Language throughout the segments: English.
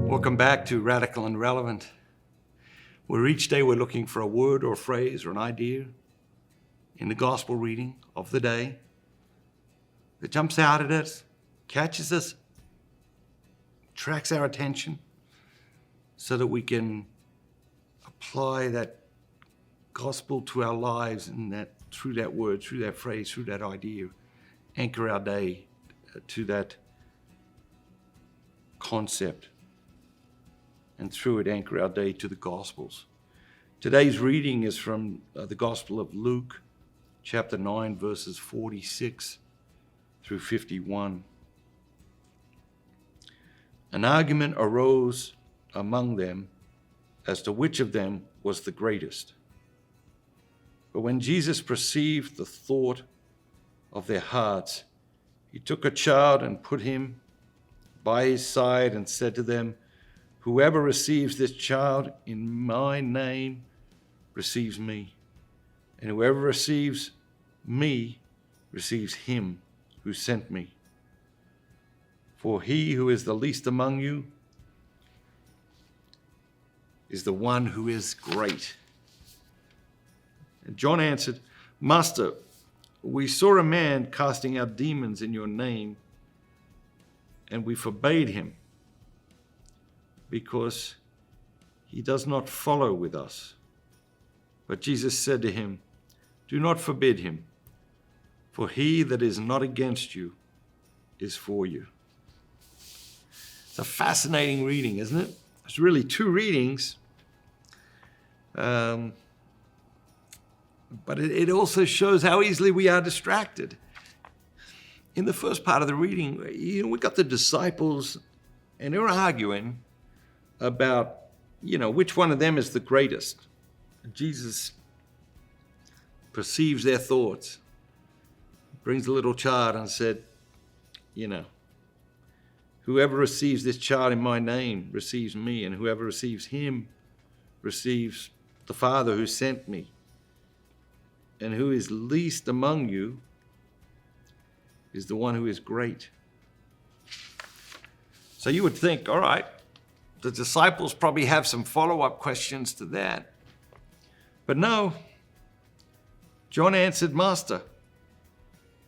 Welcome back to Radical and Relevant, where each day we're looking for a word or a phrase or an idea in the gospel reading of the day that jumps out at us, catches us, attracts our attention, so that we can apply that gospel to our lives and that through that word, through that phrase, through that idea, anchor our day to that concept, and through it anchor our day to the Gospels. Today's reading is from the Gospel of Luke, chapter 9, verses 46 through 51. An argument arose among them as to which of them was the greatest. But when Jesus perceived the thought of their hearts, he took a child and put him by his side and said to them, "Whoever receives this child in my name receives me, and whoever receives me receives him who sent me. For he who is the least among you is the one who is great." And John answered, "Master, we saw a man casting out demons in your name, and we forbade him because he does not follow with us." But Jesus said to him, "Do not forbid him, for he that is not against you is for you." It's a fascinating reading, isn't it? It's really two readings, but it also shows how easily we are distracted. In the first part of the reading, we got the disciples, and they're arguing about, which one of them is the greatest. Jesus perceives their thoughts, brings a little child and said, "Whoever receives this child in my name receives me, and whoever receives him receives the Father who sent me. And who is least among you is the one who is great." So you would think, all right, the disciples probably have some follow-up questions to that. But no, John answered, "Master,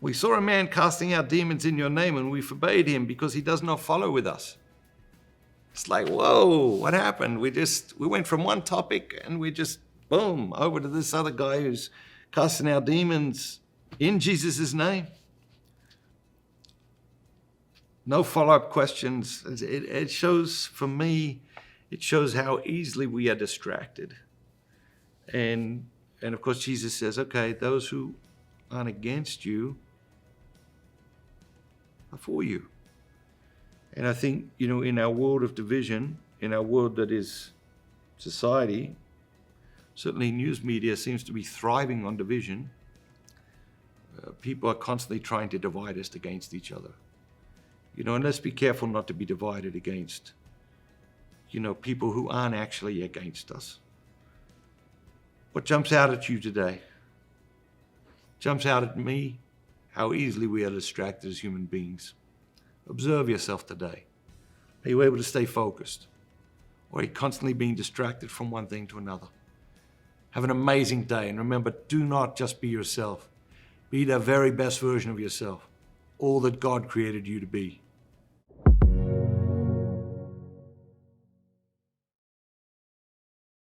we saw a man casting out demons in your name, and we forbade him because he does not follow with us." It's like, whoa, what happened? We went from one topic and we just, boom, over to this other guy who's casting out demons in Jesus' name. No follow-up questions. It shows, for me, it shows how easily we are distracted. And of course, Jesus says, okay, those who aren't against you are for you. And I think, in our world of division, in our world that is society, certainly news media seems to be thriving on division. People are constantly trying to divide us against each other. And let's be careful not to be divided against, people who aren't actually against us. What jumps out at you today? Jumps out at me how easily we are distracted as human beings. Observe yourself today. Are you able to stay focused? Or are you constantly being distracted from one thing to another? Have an amazing day. And remember, do not just be yourself. Be the very best version of yourself. All that God created you to be.